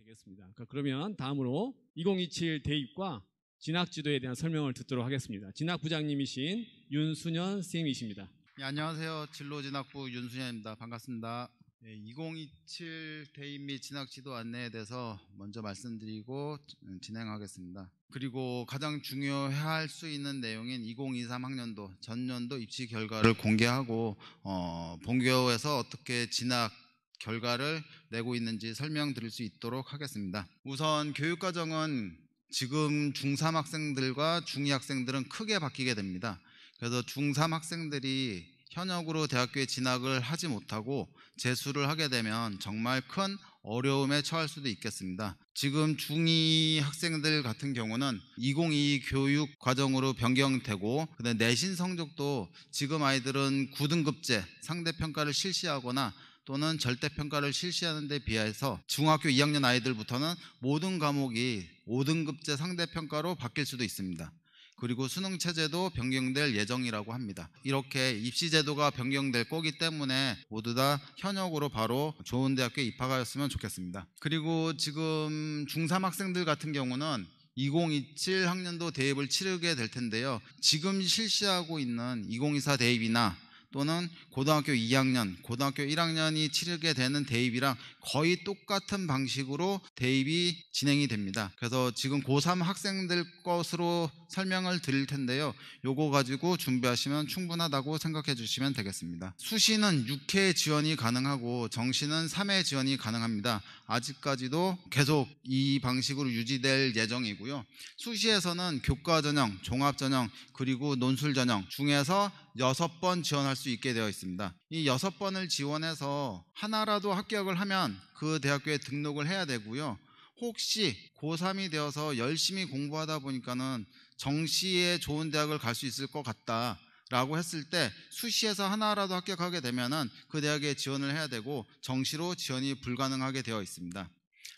되겠습니다. 그러면 다음으로 2027 대입과 진학지도에 대한 설명을 듣도록 하겠습니다. 진학부장님이신 윤순현 선생님이십니다. 네, 안녕하세요. 진로진학부 윤순현입니다. 반갑습니다. 2027 대입 및 진학지도 안내에 대해서 먼저 말씀드리고 진행하겠습니다. 그리고 가장 중요할 수 있는 내용인 2023 학년도 전년도 입시 결과를 공개하고 본교에서 어떻게 진학 결과를 내고 있는지 설명드릴 수 있도록 하겠습니다. 우선 교육과정은 지금 중3 학생들과 중2 학생들은 크게 바뀌게 됩니다. 그래서 중3 학생들이 현역으로 대학교에 진학을 하지 못하고 재수를 하게 되면 정말 큰 어려움에 처할 수도 있겠습니다. 지금 중2 학생들 같은 경우는 2022 교육 과정으로 변경되고 내신 성적도 지금 아이들은 9등급제 상대평가를 실시하거나 또는 절대평가를 실시하는 데 비해서 중학교 2학년 아이들부터는 모든 과목이 5등급제 상대평가로 바뀔 수도 있습니다. 그리고 수능체제도 변경될 예정이라고 합니다. 이렇게 입시제도가 변경될 거기 때문에 모두 다 현역으로 바로 좋은 대학교에 입학하였으면 좋겠습니다. 그리고 지금 중3 학생들 같은 경우는 2027 학년도 대입을 치르게 될 텐데요. 지금 실시하고 있는 2024 대입이나 또는 고등학교 2학년, 고등학교 1학년이 치르게 되는 대입이랑 거의 똑같은 방식으로 대입이 진행이 됩니다. 그래서 지금 고3 학생들 것으로 설명을 드릴 텐데요. 요거 가지고 준비하시면 충분하다고 생각해 주시면 되겠습니다. 수시는 6회 지원이 가능하고 정시는 3회 지원이 가능합니다. 아직까지도 계속 이 방식으로 유지될 예정이고요. 수시에서는 교과전형, 종합전형, 그리고 논술전형 중에서 6번 지원할 수 있게 되어 있습니다. 이 6번을 지원해서 하나라도 합격을 하면 그 대학교에 등록을 해야 되고요. 혹시 고3이 되어서 열심히 공부하다 보니까는 정시에 좋은 대학을 갈 수 있을 것 같다 라고 했을 때 수시에서 하나라도 합격하게 되면은 그 대학에 지원을 해야 되고 정시로 지원이 불가능하게 되어 있습니다.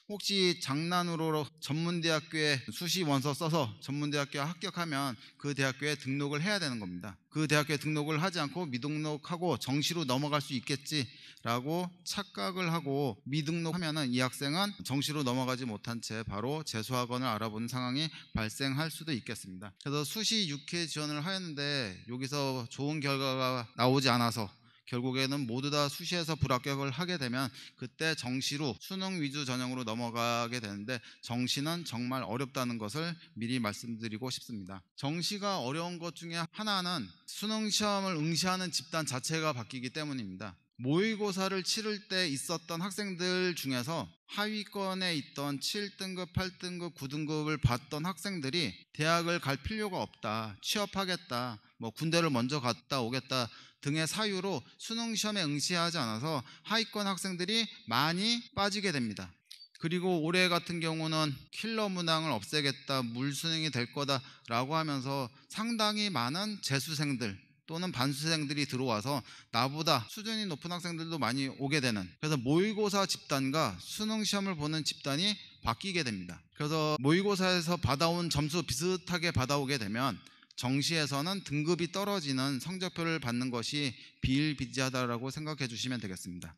혹시 장난으로 전문대학교에 수시 원서 써서 전문대학교에 합격하면 그 대학교에 등록을 해야 되는 겁니다. 그 대학교에 등록을 하지 않고 미등록하고 정시로 넘어갈 수 있겠지라고 착각을 하고 미등록하면은 이 학생은 정시로 넘어가지 못한 채 바로 재수학원을 알아보는 상황이 발생할 수도 있겠습니다. 그래서 수시 6회 지원을 하였는데 여기서 좋은 결과가 나오지 않아서 결국에는 모두 다 수시에서 불합격을 하게 되면 그때 정시로 수능 위주 전형으로 넘어가게 되는데 정시는 정말 어렵다는 것을 미리 말씀드리고 싶습니다. 정시가 어려운 것 중에 하나는 수능 시험을 응시하는 집단 자체가 바뀌기 때문입니다. 모의고사를 치를 때 있었던 학생들 중에서 하위권에 있던 7등급, 8등급, 9등급을 받던 학생들이 대학을 갈 필요가 없다, 취업하겠다, 군대를 먼저 갔다 오겠다 등의 사유로 수능 시험에 응시하지 않아서 하위권 학생들이 많이 빠지게 됩니다. 그리고 올해 같은 경우는 킬러 문항을 없애겠다, 물수능이 될 거다라고 하면서 상당히 많은 재수생들 또는 반수생들이 들어와서 나보다 수준이 높은 학생들도 많이 오게 되는, 그래서 모의고사 집단과 수능 시험을 보는 집단이 바뀌게 됩니다. 그래서 모의고사에서 받아온 점수 비슷하게 받아오게 되면 정시에서는 등급이 떨어지는 성적표를 받는 것이 비일비재하다라고 생각해 주시면 되겠습니다.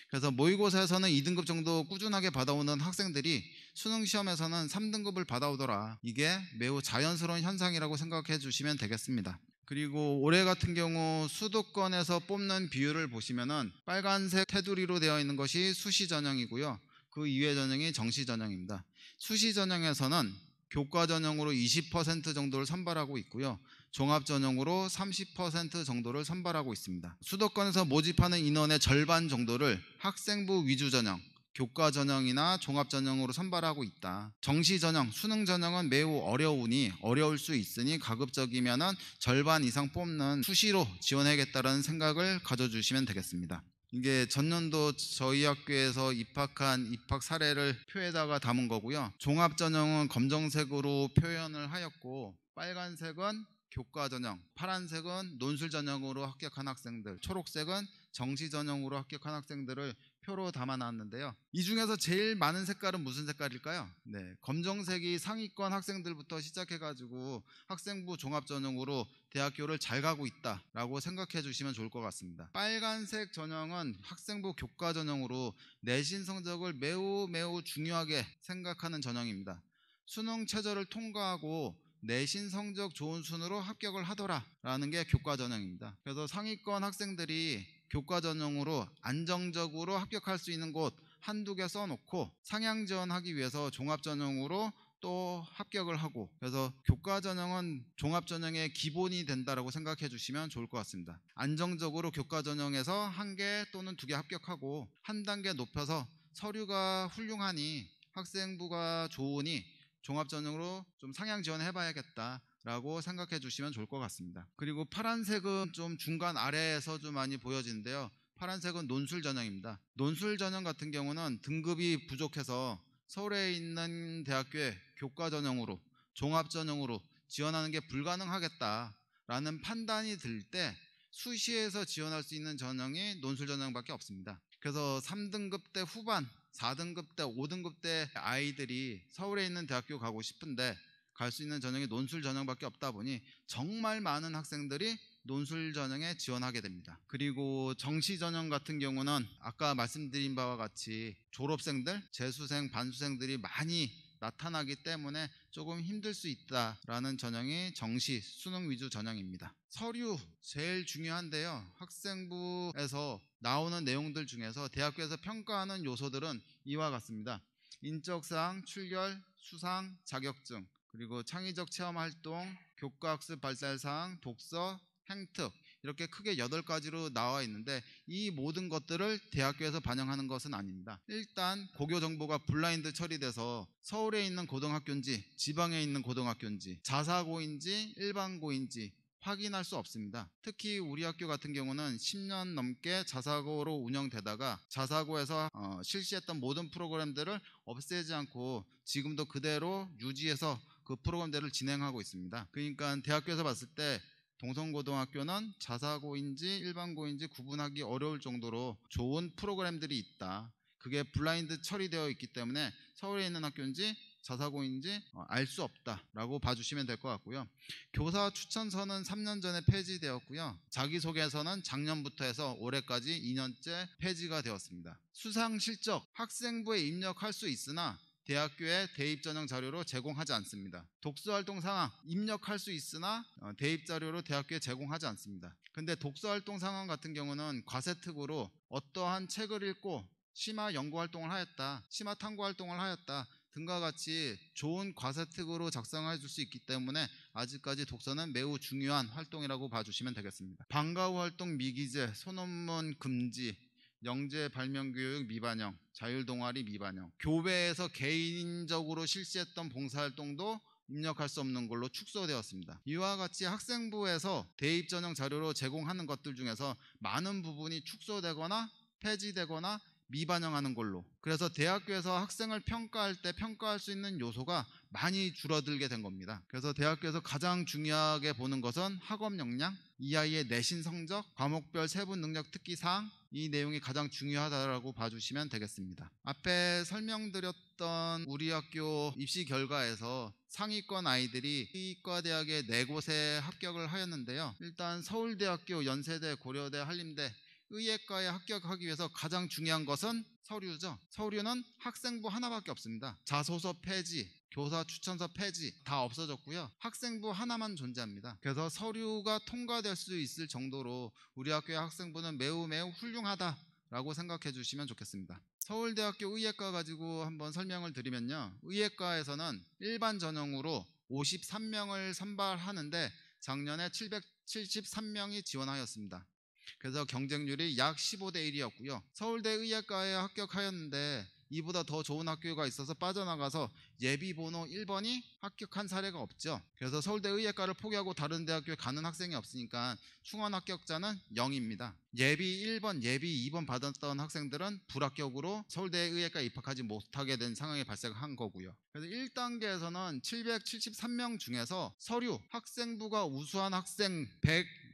그래서 모의고사에서는 2등급 정도 꾸준하게 받아오는 학생들이 수능시험에서는 3등급을 받아오더라. 이게 매우 자연스러운 현상이라고 생각해 주시면 되겠습니다. 그리고 올해 같은 경우 수도권에서 뽑는 비율을 보시면은 빨간색 테두리로 되어 있는 것이 수시 전형이고요. 그 이외 전형이 정시 전형입니다. 수시 전형에서는 교과 전형으로 20% 정도를 선발하고 있고요. 종합 전형으로 30% 정도를 선발하고 있습니다. 수도권에서 모집하는 인원의 절반 정도를 학생부 위주 전형, 교과 전형이나 종합 전형으로 선발하고 있다. 정시 전형, 수능 전형은 매우 어려울 수 있으니 가급적이면은 절반 이상 뽑는 수시로 지원하겠다는 생각을 가져주시면 되겠습니다. 이게 전년도 저희 학교에서 입학한 입학 사례를 표에다가 담은 거고요. 종합전형은 검정색으로 표현을 하였고, 빨간색은 교과 전형, 파란색은 논술 전형으로 합격한 학생들, 초록색은 정시 전형으로 합격한 학생들을 표로 담아놨는데요. 이 중에서 제일 많은 색깔은 무슨 색깔일까요? 네, 검정색이 상위권 학생들부터 시작해가지고 학생부 종합전형으로 대학교를 잘 가고 있다라고 생각해 주시면 좋을 것 같습니다. 빨간색 전형은 학생부 교과 전형으로 내신 성적을 매우 중요하게 생각하는 전형입니다. 수능 최저를 통과하고 내신 성적 좋은 순으로 합격을 하더라라는 게 교과 전형입니다. 그래서 상위권 학생들이 교과 전형으로 안정적으로 합격할 수 있는 곳 한두 개 써놓고 상향 지원하기 위해서 종합 전형으로 또 합격을 하고, 그래서 교과 전형은 종합 전형의 기본이 된다라고 생각해 주시면 좋을 것 같습니다. 안정적으로 교과 전형에서 한 개 또는 두 개 합격하고 한 단계 높여서 서류가 훌륭하니 학생부가 좋으니 종합전형으로 좀 상향 지원해봐야겠다라고 생각해 주시면 좋을 것 같습니다. 그리고 파란색은 좀 중간 아래에서 좀 많이 보여지는데요. 파란색은 논술 전형입니다. 논술 전형 같은 경우는 등급이 부족해서 서울에 있는 대학교에 교과 전형으로 종합 전형으로 지원하는 게 불가능하겠다라는 판단이 들 때 수시에서 지원할 수 있는 전형이 논술 전형밖에 없습니다. 그래서 3등급 대 후반 4등급 대 5등급 대 아이들이 서울에 있는 대학교 가고 싶은데 갈 수 있는 전형이 논술 전형밖에 없다 보니 정말 많은 학생들이 논술 전형에 지원하게 됩니다. 그리고 정시 전형 같은 경우는 아까 말씀드린 바와 같이 졸업생들, 재수생, 반수생들이 많이 나타나기 때문에 조금 힘들 수 있다라는 전형이 정시 수능 위주 전형입니다. 서류 제일 중요한데요. 학생부에서 나오는 내용들 중에서 대학교에서 평가하는 요소들은 이와 같습니다. 인적사항, 출결, 수상, 자격증, 그리고 창의적 체험활동, 교과학습 발달사항, 독서, 행특, 이렇게 크게 8가지로 나와 있는데 이 모든 것들을 대학교에서 반영하는 것은 아닙니다. 일단 고교 정보가 블라인드 처리돼서 서울에 있는 고등학교인지 지방에 있는 고등학교인지 자사고인지 일반고인지 확인할 수 없습니다. 특히 우리 학교 같은 경우는 10년 넘게 자사고로 운영되다가 자사고에서 실시했던 모든 프로그램들을 없애지 않고 지금도 그대로 유지해서 그 프로그램들을 진행하고 있습니다. 그러니까 대학교에서 봤을 때 동성고등학교는 자사고인지 일반고인지 구분하기 어려울 정도로 좋은 프로그램들이 있다. 그게 블라인드 처리되어 있기 때문에 서울에 있는 학교인지 자사고인지 알 수 없다라고 봐주시면 될 것 같고요. 교사 추천서는 3년 전에 폐지되었고요. 자기소개서는 작년부터 해서 올해까지 2년째 폐지가 되었습니다. 수상 실적 학생부에 입력할 수 있으나 대학교에 대입전형 자료로 제공하지 않습니다. 독서활동 상황 입력할 수 있으나 대입 자료로 대학교에 제공하지 않습니다. 근데 독서활동 상황 같은 경우는 과세특으로 어떠한 책을 읽고 심화 연구활동을 하였다, 심화 탐구활동을 하였다 등과 같이 좋은 과세특으로 작성해 줄 수 있기 때문에 아직까지 독서는 매우 중요한 활동이라고 봐주시면 되겠습니다. 방과 후 활동 미기재, 소논문 금지, 영재 발명교육 미반영, 자율동아리 미반영, 교배에서 개인적으로 실시했던 봉사활동도 입력할 수 없는 걸로 축소되었습니다. 이와 같이 학생부에서 대입전형 자료로 제공하는 것들 중에서 많은 부분이 축소되거나 폐지되거나 미반영하는 걸로, 그래서 대학교에서 학생을 평가할 때 평가할 수 있는 요소가 많이 줄어들게 된 겁니다. 그래서 대학교에서 가장 중요하게 보는 것은 학업 역량, 이 아이의 내신 성적, 과목별 세분 능력 특기사항, 이 내용이 가장 중요하다고 봐주시면 되겠습니다. 앞에 설명드렸던 우리 학교 입시 결과에서 상위권 아이들이 의과대학에 4곳에 합격을 하였는데요. 일단 서울대학교, 연세대, 고려대, 한림대 의예과에 합격하기 위해서 가장 중요한 것은 서류죠. 서류는 학생부 하나밖에 없습니다. 자소서 폐지, 교사 추천서 폐지 다 없어졌고요. 학생부 하나만 존재합니다. 그래서 서류가 통과될 수 있을 정도로 우리 학교의 학생부는 매우 훌륭하다라고 생각해 주시면 좋겠습니다. 서울대학교 의예과 가지고 한번 설명을 드리면요. 의예과에서는 일반 전형으로 53명을 선발하는데 작년에 773명이 지원하였습니다. 그래서 경쟁률이 약 15대 1이었고요. 서울대 의예과에 합격하였는데 이보다 더 좋은 학교가 있어서 빠져나가서 예비 번호 1번이 합격한 사례가 없죠. 그래서 서울대 의예과를 포기하고 다른 대학교에 가는 학생이 없으니까 충원 합격자는 0입니다. 예비 1번, 예비 2번 받았던 학생들은 불합격으로 서울대 의예과에 입학하지 못하게 된 상황이 발생한 거고요. 그래서 1단계에서는 773명 중에서 서류, 학생부가 우수한 학생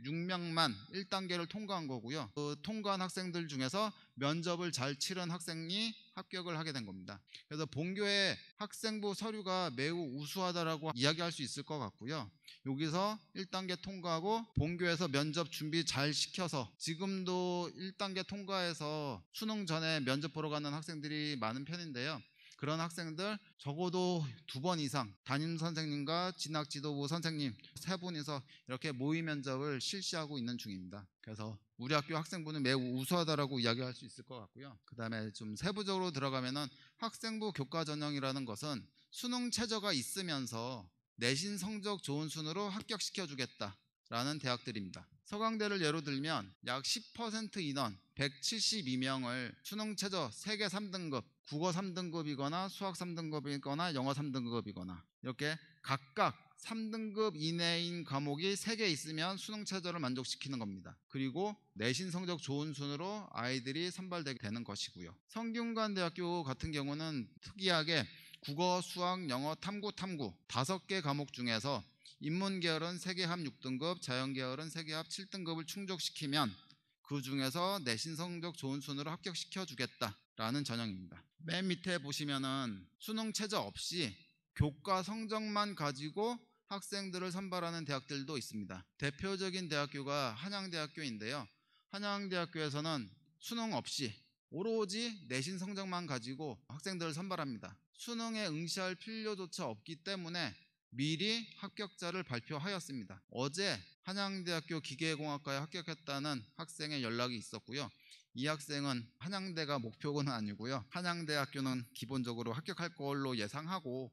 6명만 1단계를 통과한 거고요. 그 통과한 학생들 중에서 면접을 잘 치른 학생이 합격을 하게 된 겁니다. 그래서 본교의 학생부 서류가 매우 우수하다라고 이야기할 수 있을 것 같고요. 여기서 1단계 통과하고 본교에서 면접 준비 잘 시켜서 지금도 1단계 통과해서 수능 전에 면접 보러 가는 학생들이 많은 편인데요. 그런 학생들 적어도 2번 이상 담임 선생님과 진학지도부 선생님 3분이서 이렇게 모의 면접을 실시하고 있는 중입니다. 그래서 우리 학교 학생부는 매우 우수하다라고 이야기할 수 있을 것 같고요. 그 다음에 좀 세부적으로 들어가면은 학생부 교과 전형이라는 것은 수능 최저가 있으면서 내신 성적 좋은 순으로 합격시켜 주겠다라는 대학들입니다. 서강대를 예로 들면 약 10% 인원 172명을 수능 최저 세계 3등급, 국어 3등급이거나 수학 3등급이거나 영어 3등급이거나 이렇게 각각 3등급 이내인 과목이 3개 있으면 수능 최저를 만족시키는 겁니다. 그리고 내신 성적 좋은 순으로 아이들이 선발되게 되는 것이고요. 성균관대학교 같은 경우는 특이하게 국어, 수학, 영어, 탐구 5개 과목 중에서 인문계열은 세계합 6등급, 자연계열은 세계합 7등급을 충족시키면 그 중에서 내신 성적 좋은 순으로 합격시켜 주겠다라는 전형입니다. 맨 밑에 보시면은 수능 최저 없이 교과 성적만 가지고 학생들을 선발하는 대학들도 있습니다. 대표적인 대학교가 한양대학교인데요. 한양대학교에서는 수능 없이 오로지 내신 성적만 가지고 학생들을 선발합니다. 수능에 응시할 필요조차 없기 때문에 미리 합격자를 발표하였습니다. 어제 한양대학교 기계공학과에 합격했다는 학생의 연락이 있었고요. 이 학생은 한양대가 목표는 아니고요. 한양대학교는 기본적으로 합격할 걸로 예상하고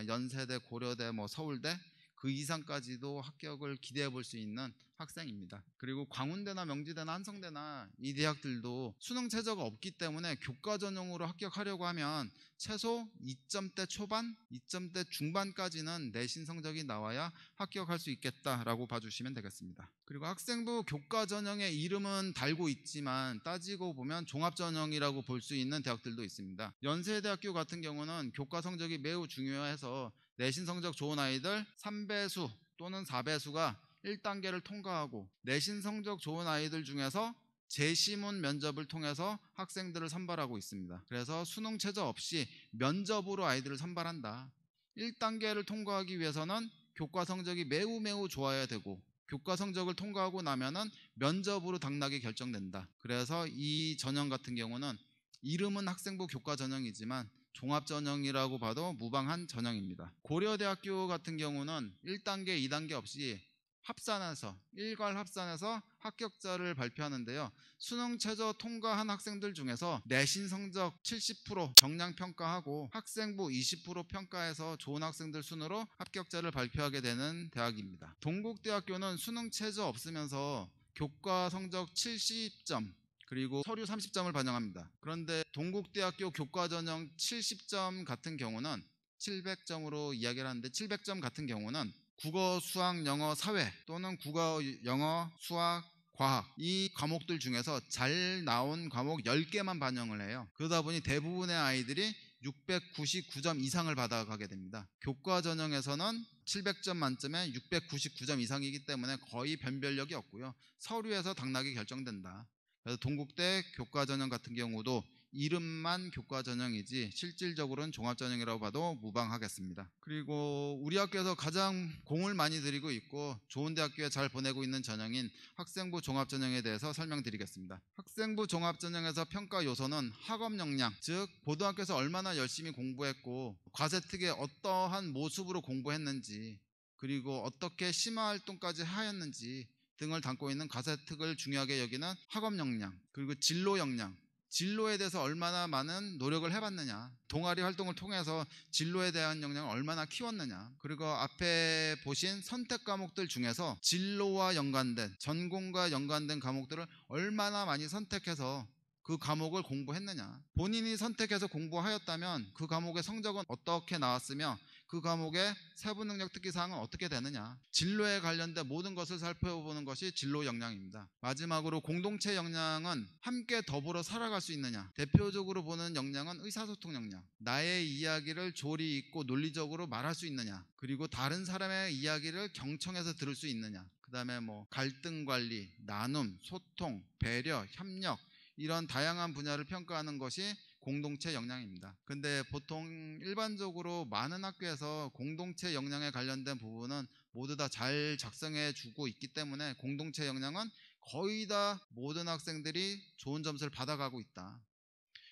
연세대, 고려대, 서울대 그 이상까지도 합격을 기대해 볼 수 있는 학생입니다. 그리고 광운대나 명지대나 한성대나 이 대학들도 수능 최저가 없기 때문에 교과 전형으로 합격하려고 하면 최소 2점대 초반, 2점대 중반까지는 내신 성적이 나와야 합격할 수 있겠다라고 봐주시면 되겠습니다. 그리고 학생부 교과 전형의 이름은 달고 있지만 따지고 보면 종합전형이라고 볼 수 있는 대학들도 있습니다. 연세대학교 같은 경우는 교과 성적이 매우 중요해서 내신 성적 좋은 아이들 3배수 또는 4배수가 1단계를 통과하고 내신 성적 좋은 아이들 중에서 재시문 면접을 통해서 학생들을 선발하고 있습니다. 그래서 수능 최저 없이 면접으로 아이들을 선발한다. 1단계를 통과하기 위해서는 교과 성적이 매우 좋아야 되고 교과 성적을 통과하고 나면은 면접으로 당락이 결정된다. 그래서 이 전형 같은 경우는 이름은 학생부 교과 전형이지만 종합전형이라고 봐도 무방한 전형입니다. 고려대학교 같은 경우는 1단계, 2단계 없이 합산해서 일괄 합산해서 합격자를 발표하는데요. 수능 최저 통과한 학생들 중에서 내신 성적 70% 정량 평가하고 학생부 20% 평가해서 좋은 학생들 순으로 합격자를 발표하게 되는 대학입니다. 동국대학교는 수능 최저 없으면서 교과 성적 70점 그리고 서류 30점을 반영합니다. 그런데 동국대학교 교과전형 70점 같은 경우는 700점으로 이야기를 하는데 700점 같은 경우는 국어, 수학, 영어, 사회 또는 국어, 영어, 수학, 과학 이 과목들 중에서 잘 나온 과목 10개만 반영을 해요. 그러다 보니 대부분의 아이들이 699점 이상을 받아가게 됩니다. 교과 전형에서는 700점 만점에 699점 이상이기 때문에 거의 변별력이 없고요. 서류에서 당락이 결정된다. 그래서 동국대 교과 전형 같은 경우도 이름만 교과 전형이지 실질적으로는 종합 전형이라고 봐도 무방하겠습니다. 그리고 우리 학교에서 가장 공을 많이 들이고 있고 좋은 대학교에 잘 보내고 있는 전형인 학생부 종합 전형에 대해서 설명드리겠습니다. 학생부 종합 전형에서 평가 요소는 학업 역량, 즉 고등학교에서 얼마나 열심히 공부했고 과세특에 어떠한 모습으로 공부했는지 그리고 어떻게 심화 활동까지 하였는지 등을 담고 있는 과세특을 중요하게 여기는 학업 역량 그리고 진로 역량 진로에 대해서 얼마나 많은 노력을 해봤느냐 동아리 활동을 통해서 진로에 대한 역량을 얼마나 키웠느냐 그리고 앞에 보신 선택 과목들 중에서 진로와 연관된 전공과 연관된 과목들을 얼마나 많이 선택해서 그 과목을 공부했느냐 본인이 선택해서 공부하였다면 그 과목의 성적은 어떻게 나왔으며 그 과목의 세부능력 특기사항은 어떻게 되느냐 진로에 관련된 모든 것을 살펴보는 것이 진로 역량입니다. 마지막으로 공동체 역량은 함께 더불어 살아갈 수 있느냐 대표적으로 보는 역량은 의사소통 역량 나의 이야기를 조리 있고 논리적으로 말할 수 있느냐 그리고 다른 사람의 이야기를 경청해서 들을 수 있느냐 그다음에 뭐 갈등 관리, 나눔, 소통, 배려, 협력 이런 다양한 분야를 평가하는 것이 공동체 역량입니다. 근데 보통 일반적으로 많은 학교에서 공동체 역량에 관련된 부분은 모두 다 잘 작성해 주고 있기 때문에 공동체 역량은 거의 다 모든 학생들이 좋은 점수를 받아가고 있다.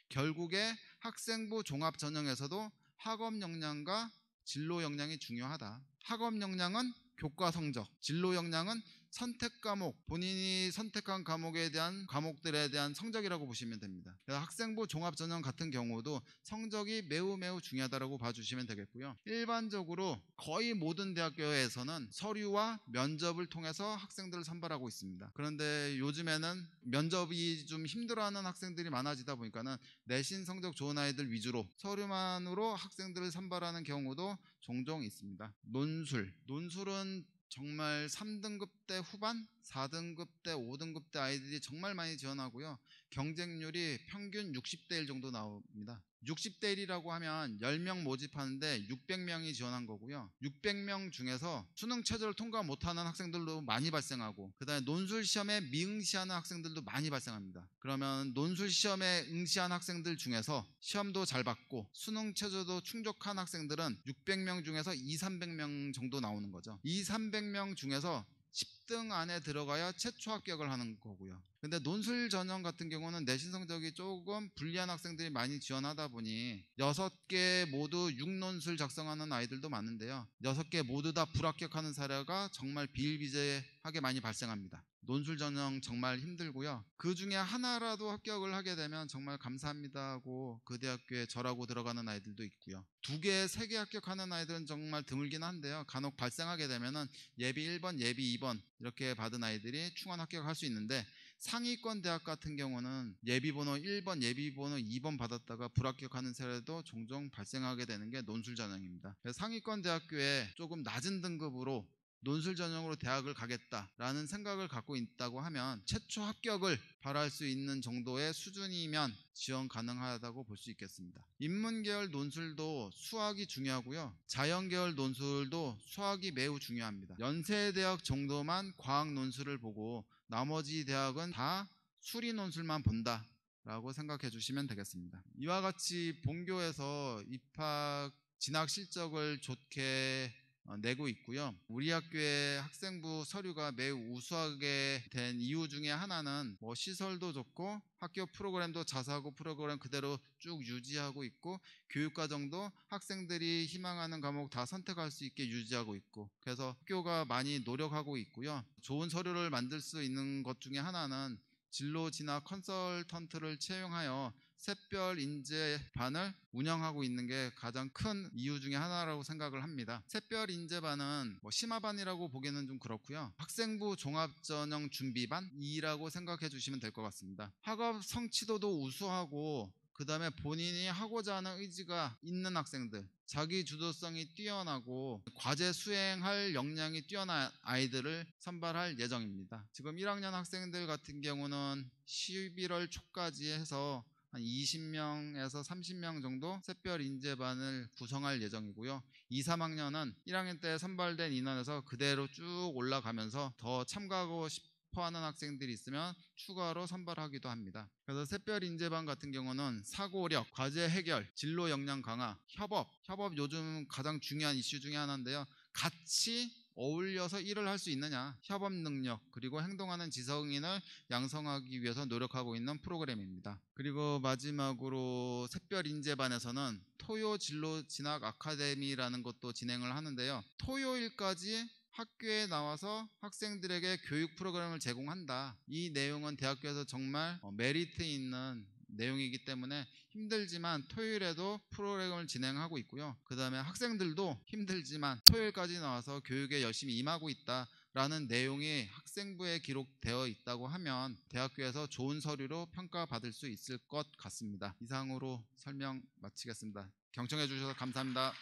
결국에 학생부 종합 전형에서도 학업 역량과 진로 역량이 중요하다. 학업 역량은 교과 성적, 진로 역량은 선택 과목, 본인이 선택한 과목들에 대한 성적이라고 보시면 됩니다. 그래서 학생부 종합 전형 같은 경우도 성적이 매우 중요하다고 봐주시면 되겠고요. 일반적으로 거의 모든 대학교에서는 서류와 면접을 통해서 학생들을 선발하고 있습니다. 그런데 요즘에는 면접이 좀 힘들어하는 학생들이 많아지다 보니까는 내신 성적 좋은 아이들 위주로 서류만으로 학생들을 선발하는 경우도 종종 있습니다. 논술은 정말 3등급 대 후반, 4등급 대 5등급 대 아이들이 정말 많이 지원하고요. 경쟁률이 평균 60대 1 정도 나옵니다. 60대 1이라고 하면 10명 모집하는데 600명이 지원한 거고요. 600명 중에서 수능 최저를 통과 못하는 학생들도 많이 발생하고, 그 다음에 논술 시험에 미응시하는 학생들도 많이 발생합니다. 그러면 논술 시험에 응시한 학생들 중에서 시험도 잘 봤고 수능 최저도 충족한 학생들은 600명 중에서 200~300명 정도 나오는 거죠. 200~300명 중에서 10등 안에 들어가야 최초 합격을 하는 거고요. 근데 논술 전형 같은 경우는 내신 성적이 조금 불리한 학생들이 많이 지원하다 보니 6개 모두 6논술 작성하는 아이들도 많은데요. 6개 모두 다 불합격하는 사례가 정말 비일비재하게 많이 발생합니다. 논술 전형 정말 힘들고요. 그 중에 하나라도 합격을 하게 되면 정말 감사합니다 하고 그 대학교에 절하고 들어가는 아이들도 있고요. 2개, 3개 합격하는 아이들은 정말 드물긴 한데요. 간혹 발생하게 되면은 예비 1번, 예비 2번 이렇게 받은 아이들이 충원 합격할 수 있는데, 상위권 대학 같은 경우는 예비번호 1번, 예비번호 2번 받았다가 불합격하는 사례도 종종 발생하게 되는 게 논술 전형입니다. 상위권 대학교에 조금 낮은 등급으로 논술 전형으로 대학을 가겠다라는 생각을 갖고 있다고 하면 최초 합격을 바랄 수 있는 정도의 수준이면 지원 가능하다고 볼 수 있겠습니다. 인문계열 논술도 수학이 중요하고요. 자연계열 논술도 수학이 매우 중요합니다. 연세대학 정도만 과학 논술을 보고 나머지 대학은 다 수리 논술만 본다 라고 생각해 주시면 되겠습니다. 이와 같이 본교에서 입학 진학 실적을 좋게 내고 있고요. 우리 학교의 학생부 서류가 매우 우수하게 된 이유 중에 하나는 시설도 좋고 학교 프로그램도 자사고 프로그램 그대로 쭉 유지하고 있고, 교육과정도 학생들이 희망하는 과목 다 선택할 수 있게 유지하고 있고, 그래서 학교가 많이 노력하고 있고요. 좋은 서류를 만들 수 있는 것 중에 하나는 진로 진학 컨설턴트를 채용하여 샛별 인재반을 운영하고 있는 게 가장 큰 이유 중에 하나라고 생각을 합니다. 샛별 인재반은 심화반이라고 보기에는 좀 그렇고요. 학생부 종합전형 준비반이라고 생각해 주시면 될 것 같습니다. 학업 성취도도 우수하고 그 다음에 본인이 하고자 하는 의지가 있는 학생들, 자기 주도성이 뛰어나고 과제 수행할 역량이 뛰어난 아이들을 선발할 예정입니다. 지금 1학년 학생들 같은 경우는 11월 초까지 해서 한 20명에서 30명 정도 샛별 인재반을 구성할 예정이고요. 2, 3학년은 1학년 때 선발된 인원에서 그대로 쭉 올라가면서 더 참가하고 싶어하는 학생들이 있으면 추가로 선발하기도 합니다. 그래서 샛별 인재반 같은 경우는 사고력, 과제 해결, 진로 역량 강화, 협업 요즘 가장 중요한 이슈 중에 하나인데요. 같이 어울려서 일을 할 수 있느냐, 협업 능력, 그리고 행동하는 지성인을 양성하기 위해서 노력하고 있는 프로그램입니다. 그리고 마지막으로 샛별 인재반에서는 토요 진로 진학 아카데미라는 것도 진행을 하는데요. 토요일까지 학교에 나와서 학생들에게 교육 프로그램을 제공한다. 이 내용은 대학교에서 정말 메리트 있는 내용이기 때문에 힘들지만 토요일에도 프로그램을 진행하고 있고요. 그 다음에 학생들도 힘들지만 토요일까지 나와서 교육에 열심히 임하고 있다라는 내용이 학생부에 기록되어 있다고 하면 대학교에서 좋은 서류로 평가받을 수 있을 것 같습니다. 이상으로 설명 마치겠습니다. 경청해 주셔서 감사합니다.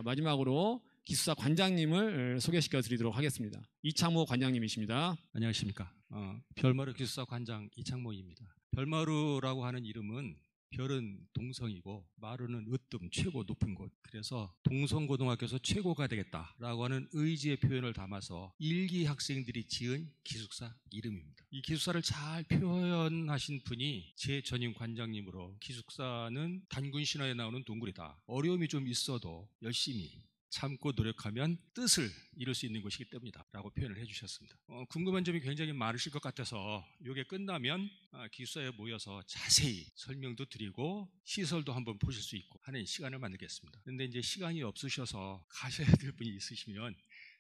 마지막으로 기숙사 관장님을 소개시켜 드리도록 하겠습니다. 이창모 관장님이십니다. 안녕하십니까. 별마루 기숙사 관장 이창모입니다. 별마루라고 하는 이름은 별은 동성이고 마루는 으뜸 최고 높은 곳. 그래서 동성고등학교에서 최고가 되겠다라고 하는 의지의 표현을 담아서 일기 학생들이 지은 기숙사 이름입니다. 이 기숙사를 잘 표현하신 분이 제 전임 관장님으로 기숙사는 단군 신화에 나오는 동굴이다. 어려움이 좀 있어도 열심히 참고 노력하면 뜻을 이룰 수 있는 것이기 때문이다 라고 표현을 해주셨습니다. 궁금한 점이 굉장히 많으실 것 같아서 이게 끝나면 기숙사에 모여서 자세히 설명도 드리고 시설도 한번 보실 수 있고 하는 시간을 만들겠습니다. 그런데 이제 시간이 없으셔서 가셔야 될 분이 있으시면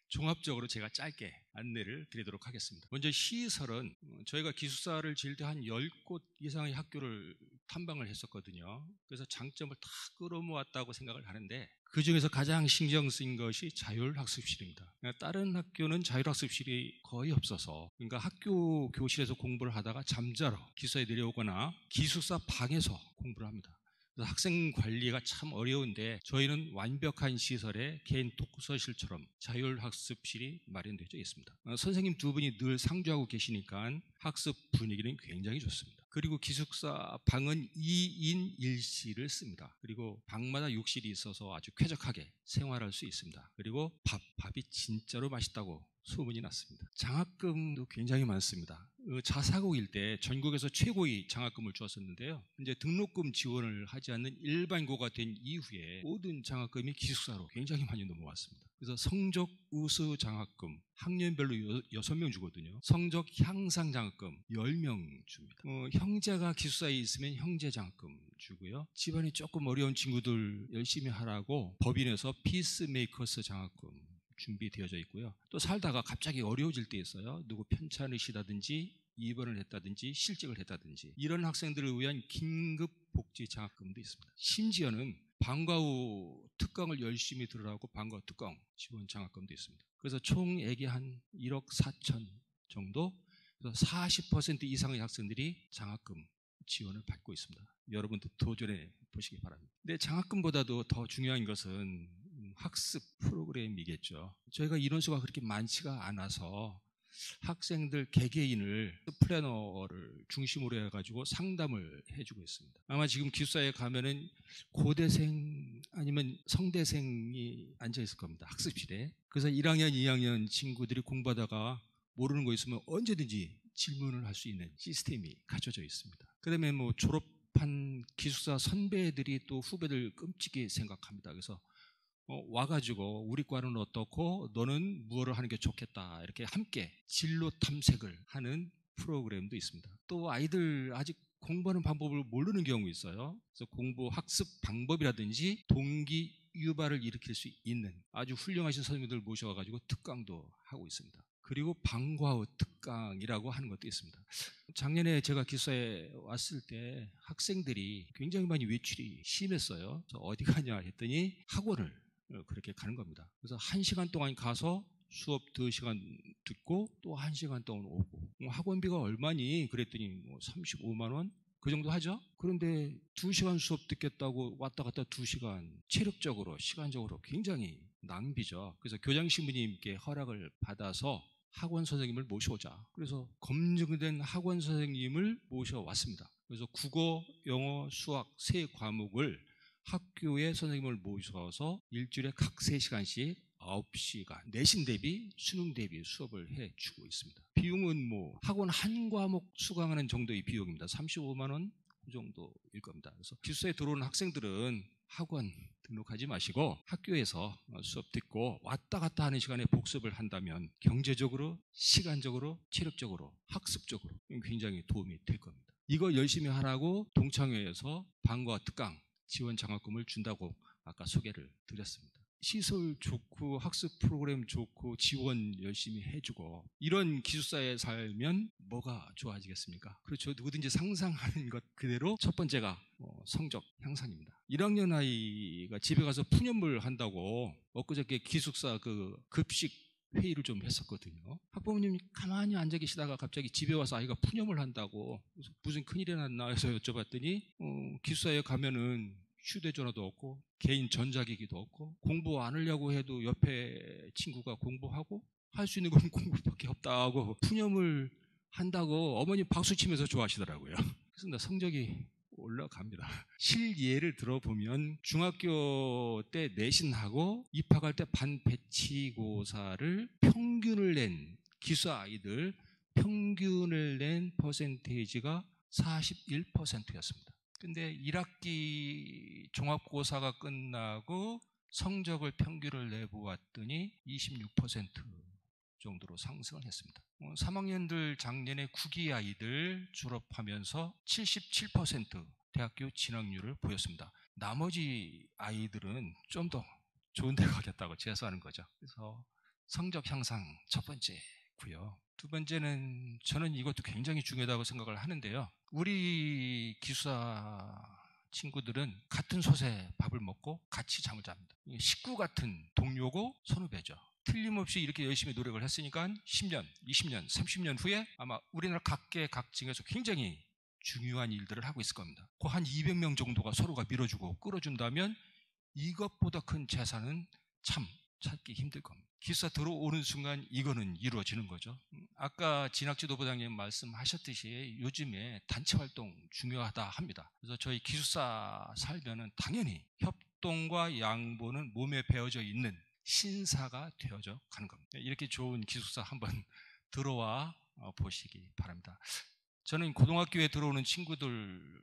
종합적으로 제가 짧게 안내를 드리도록 하겠습니다. 먼저 시설은 저희가 기숙사를 지을 때 한 10곳 이상의 학교를 탐방을 했었거든요. 그래서 장점을 다 끌어모았다고 생각을 하는데 그 중에서 가장 신경 쓰인 것이 자율학습실입니다. 다른 학교는 자율학습실이 거의 없어서 그러니까 학교 교실에서 공부를 하다가 잠자러 기숙사에 내려오거나 기숙사 방에서 공부를 합니다. 학생 관리가 참 어려운데 저희는 완벽한 시설에 개인 독서실처럼 자율학습실이 마련되어 있습니다. 선생님 두 분이 늘 상주하고 계시니까 학습 분위기는 굉장히 좋습니다. 그리고 기숙사 방은 2인 1실을 씁니다. 그리고 방마다 욕실이 있어서 아주 쾌적하게 생활할 수 있습니다. 그리고 밥이 진짜로 맛있다고 소문이 났습니다. 장학금도 굉장히 많습니다. 자사고일 때 전국에서 최고의 장학금을 주었었는데요. 이제 등록금 지원을 하지 않는 일반고가 된 이후에 모든 장학금이 기숙사로 굉장히 많이 넘어왔습니다. 그래서 성적 우수 장학금 학년별로 6명 주거든요. 성적 향상 장학금 10명 줍니다. 형제가 기숙사에 있으면 형제 장학금 주고요. 집안이 조금 어려운 친구들 열심히 하라고 법인에서 피스메이커스 장학금 준비되어져 있고요. 또 살다가 갑자기 어려워질 때 있어요. 누구 편찮으시다든지 입원을 했다든지 실직을 했다든지 이런 학생들을 위한 긴급 복지 장학금도 있습니다. 심지어는 방과 후 특강을 열심히 들으라고 방과 후 특강 지원 장학금도 있습니다. 그래서 총액이 한 1억 4천 정도, 그래서 40% 이상의 학생들이 장학금 지원을 받고 있습니다. 여러분도 도전해 보시기 바랍니다. 근데 장학금보다도 더 중요한 것은 학습 프로그램이겠죠. 저희가 인원수가 그렇게 많지가 않아서 학생들 개개인을 플래너를 중심으로 해가지고 상담을 해주고 있습니다. 아마 지금 기숙사에 가면은 고대생 아니면 성대생이 앉아 있을 겁니다. 학습실에. 그래서 1학년, 2학년 친구들이 공부하다가 모르는 거 있으면 언제든지 질문을 할 수 있는 시스템이 갖춰져 있습니다. 그다음에 뭐 졸업한 기숙사 선배들이 또 후배들 끔찍이 생각합니다. 그래서 와가지고 우리 과는 어떻고 너는 무엇을 하는 게 좋겠다 이렇게 함께 진로 탐색을 하는 프로그램도 있습니다. 또 아이들 아직 공부하는 방법을 모르는 경우 있어요. 그래서 공부 학습 방법이라든지 동기 유발을 일으킬 수 있는 아주 훌륭하신 선생님들 모셔가지고 특강도 하고 있습니다. 그리고 방과 후 특강이라고 하는 것도 있습니다. 작년에 제가 기숙사에 왔을 때 학생들이 굉장히 많이 외출이 심했어요. 그래서 어디 가냐 했더니 학원을 그렇게 가는 겁니다. 그래서 1시간 동안 가서 수업 2시간 듣고 또 1시간 동안 오고 학원비가 얼마니? 그랬더니 35만 원? 그 정도 하죠? 그런데 2시간 수업 듣겠다고 왔다 갔다 2시간 체력적으로 시간적으로 굉장히 낭비죠. 그래서 교장 신부님께 허락을 받아서 학원 선생님을 모셔오자. 그래서 검증된 학원 선생님을 모셔왔습니다. 그래서 국어, 영어, 수학 3과목을 학교에 선생님을 모셔서 일주일에 각 3시간씩 9시간 내신 대비 수능 대비 수업을 해주고 있습니다. 비용은 뭐 학원 한 과목 수강하는 정도의 비용입니다. 35만 원 그 정도일 겁니다. 그래서 기숙사에 들어오는 학생들은 학원 등록하지 마시고 학교에서 수업 듣고 왔다 갔다 하는 시간에 복습을 한다면 경제적으로, 시간적으로, 체력적으로, 학습적으로 굉장히 도움이 될 겁니다. 이거 열심히 하라고 동창회에서 방과 특강 지원 장학금을 준다고 아까 소개를 드렸습니다. 시설 좋고 학습 프로그램 좋고 지원 열심히 해주고 이런 기숙사에 살면 뭐가 좋아지겠습니까? 그렇죠. 누구든지 상상하는 것 그대로 첫 번째가 성적 향상입니다. 1학년 아이가 집에 가서 푸념을 한다고 엊그저께 기숙사 그 급식 회의를 좀 했었거든요. 학부모님이 가만히 앉아 계시다가 갑자기 집에 와서 아이가 푸념을 한다고 무슨 큰일이 났나 해서 여쭤봤더니 기숙사에 가면은 휴대전화도 없고 개인 전자기기도 없고 공부 안 하려고 해도 옆에 친구가 공부하고 할 수 있는 건 공부밖에 없다고 푸념을 한다고 어머니 박수치면서 좋아하시더라고요. 그래서 나 성적이 올라갑니다. 실예를 들어보면 중학교 때 내신하고 입학할 때 반배치고사를 평균을 낸 기숙사 아이들 평균을 낸 퍼센테이지가 41%였습니다. 근데 1학기 종합고사가 끝나고 성적을 평균을 내보았더니 26% 정도로 상승을 했습니다. 3학년들 작년에 9기 아이들 졸업하면서 77% 대학교 진학률을 보였습니다. 나머지 아이들은 좀 더 좋은 데 가겠다고 재수하는 거죠. 그래서 성적 향상 첫 번째고요. 두 번째는 저는 이것도 굉장히 중요하다고 생각을 하는데요. 우리 기숙사 친구들은 같은 솥에 밥을 먹고 같이 잠을 잡니다. 식구 같은 동료고 선후배죠. 틀림없이 이렇게 열심히 노력을 했으니까 10년, 20년, 30년 후에 아마 우리나라 각계각층에서 굉장히 중요한 일들을 하고 있을 겁니다. 그 한 200명 정도가 서로가 밀어주고 끌어준다면 이것보다 큰 재산은 참 찾기 힘들 겁니다. 기숙사 들어오는 순간 이거는 이루어지는 거죠. 아까 진학지도부장님 말씀하셨듯이 요즘에 단체활동 중요하다 합니다. 그래서 저희 기숙사 살면은 당연히 협동과 양보는 몸에 배어져 있는 신사가 되어져 가는 겁니다. 이렇게 좋은 기숙사 한번 들어와 보시기 바랍니다. 저는 고등학교에 들어오는 친구들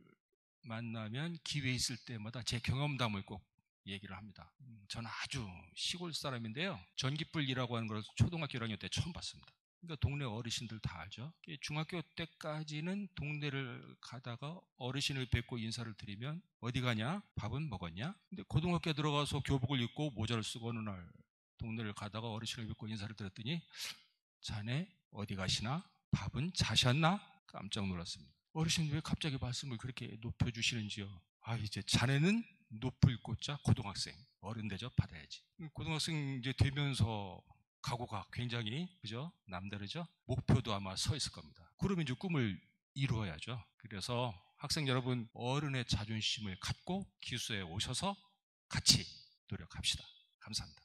만나면 기회 있을 때마다 제 경험담을 꼭 얘기를 합니다. 저는 아주 시골 사람인데요. 전기불이라고 하는 걸 초등학교 1학년 때 처음 봤습니다. 그러니까 동네 어르신들 다 알죠. 중학교 때까지는 동네를 가다가 어르신을 뵙고 인사를 드리면 어디 가냐? 밥은 먹었냐? 근데 고등학교에 들어가서 교복을 입고 모자를 쓰고 어느 날 동네를 가다가 어르신을 뵙고 인사를 드렸더니 자네 어디 가시나? 밥은 자셨나? 깜짝 놀랐습니다. 어르신 왜 갑자기 말씀을 그렇게 높여주시는지요? 아, 이제 자네는 높을 꽂자 고등학생, 어른 대접 받아야지. 고등학생 이제 되면서 각오가 굉장히 그죠? 남다르죠? 목표도 아마 서 있을 겁니다. 그러면 이제 꿈을 이루어야죠. 그래서 학생 여러분, 어른의 자존심을 갖고 기숙사에 오셔서 같이 노력합시다. 감사합니다.